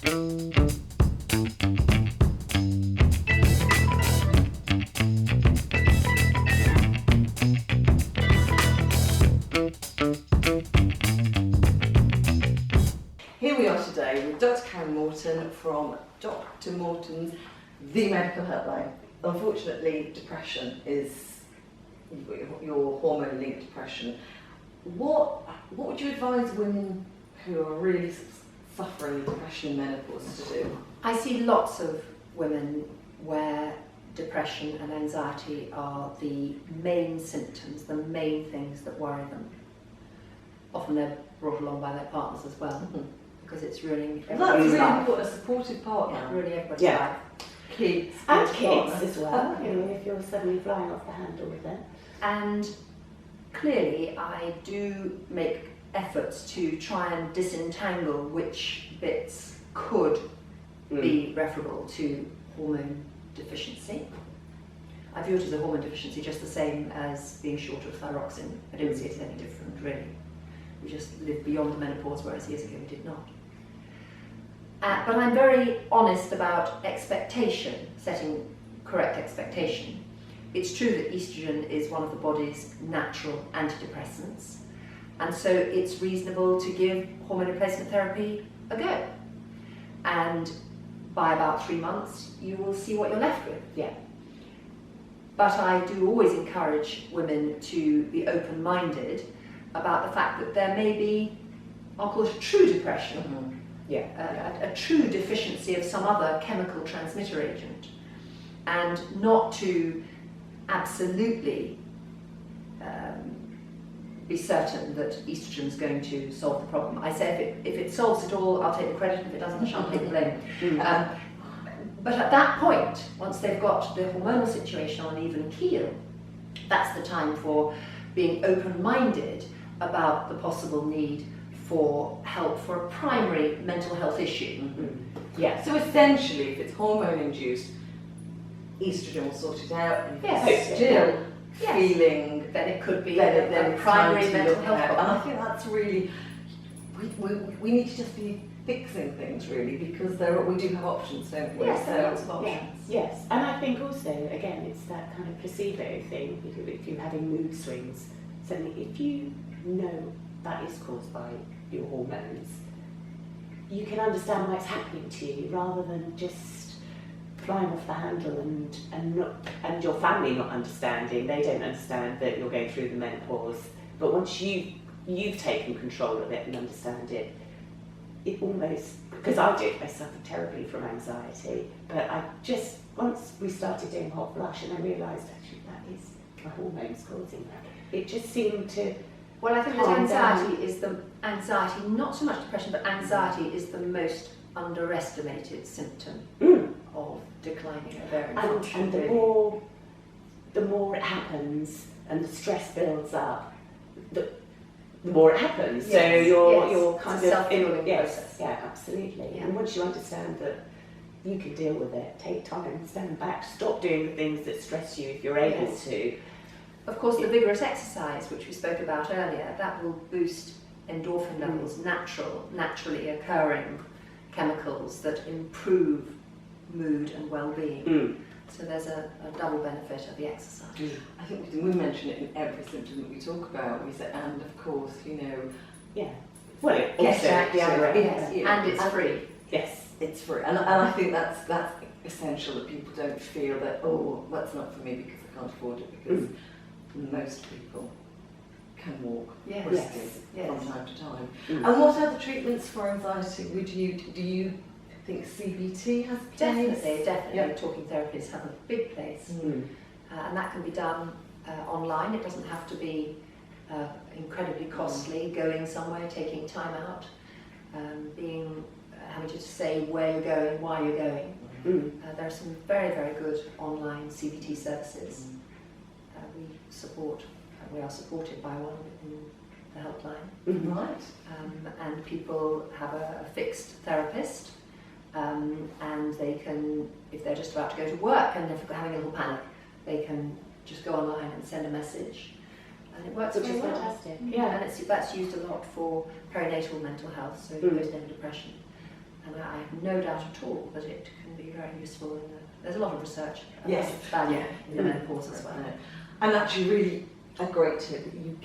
Here we are today with Dr. Karen Morton from Dr. Morton's The Medical Helpline. Unfortunately, depression is your hormone-linked depression. What would you advise women who are really suffering depression in menopause to do? I see lots of women where depression and anxiety are the main symptoms, the main things that worry them. Often they're brought along by their partners as well, because it's really everybody's life. Important, a supportive partner. Yeah, really everybody's life. Kids. And kids as well, you know, if you're suddenly flying off the handle with them. And clearly I do make efforts to try and disentangle which bits could be referable to hormone deficiency. I view it as a hormone deficiency just the same as being short of thyroxine. I don't see it as any different, really. We just live beyond the menopause, whereas years ago we did not. But I'm very honest about expectation, setting correct expectation. It's true that estrogen is one of the body's natural antidepressants, and so it's reasonable to give hormone replacement therapy a go. And by about 3 months, you will see what you're left with. Yeah. But I do always encourage women to be open-minded about the fact that there may be, I'll call it a true depression, a true deficiency of some other chemical transmitter agent, and not to absolutely be certain that estrogen is going to solve the problem. I say if it solves it all, I'll take the credit. If it doesn't, I shan't take the blame. But at that point, once they've got the hormonal situation on an even keel, that's the time for being open-minded about the possible need for help for a primary mental health issue. Yeah. So essentially, if it's hormone-induced, estrogen will sort it out, and if it's still feeling, then it could be then a primary mental health at. problem. And I think that's really, we need to just be fixing things really, because we do have options, don't we? Yes, there are lots of options. Yes, and I think also, again, it's that kind of placebo thing, because if you're having mood swings, suddenly if you know that is caused by your hormones, you can understand why it's happening to you, rather than just flying off the handle and your family not understanding. They don't understand that you're going through the menopause, but once you've taken control of it and understand it, it almost, because I suffered terribly from anxiety, but once we started doing hot flush and I realised actually that is my hormones causing that, it just seemed to. Well, I think that anxiety, not so much depression, but anxiety is the most underestimated symptom of declining ovarian function. And the more it happens and the stress builds up, the more it happens. Yes, so you're kind of self-healing process. Yeah, absolutely. Yeah. And once you understand that you can deal with it, take time, stand back, stop doing the things that stress you if you're able to. Of course, the vigorous exercise, which we spoke about earlier, that will boost endorphin levels, naturally occurring chemicals that improve mood and well-being. So there's a double benefit of the exercise. I think we mention it in every symptom that we talk about. We say, and of course, Well, it also and it's free. Yes, it's free, and I think that's essential, that people don't feel that, oh, that's not for me because I can't afford it, because most people can walk briskly from time to time. And what other treatments for anxiety do you think CBT has a place? Definitely. Talking therapies have a big place, and that can be done online. It doesn't have to be incredibly costly. Going somewhere, taking time out, having to say where you're going, why you're going. There are some very, very good online CBT services. We are supported by one in the helpline. Right. And people have a fixed therapist, and they can, if they're just about to go to work and they're having a little panic, they can just go online and send a message. And it works very well. Fantastic. Yeah, and that's used a lot for perinatal mental health, so postnatal depression. and I have no doubt at all that it can be very useful. There's a lot of research about Yes. its value in the Mm. menopause as well. And actually, really a great tip, you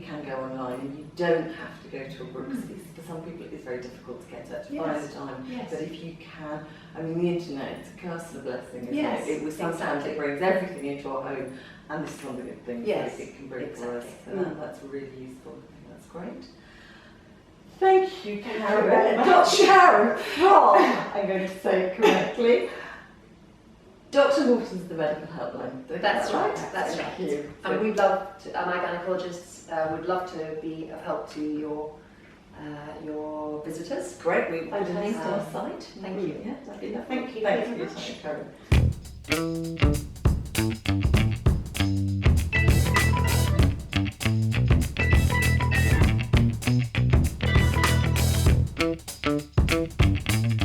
can go online and you don't have to go to a book. For some people it's very difficult to get to find Yes. the time. Yes. But if you can, I mean the internet, it's a curse and a blessing, isn't Yes, it? It was sometimes exactly. it brings everything into our home, and this is one of the good things Yes, that it can bring for us. exactly. So that's really useful. I think that's great. Thank you, Thank you Karen. very much. Dr. Sharon from, I'm going to say it correctly, Dr. Morton's the medical helpline. That's right. That's Thank right. you. And we'd love to, my gynecologists would love to be of help to your visitors. Great, we put a Fantastic. link to our site. Thank you. Yeah, that'd be lovely. Thank you Thanks very for your much. time, Karen.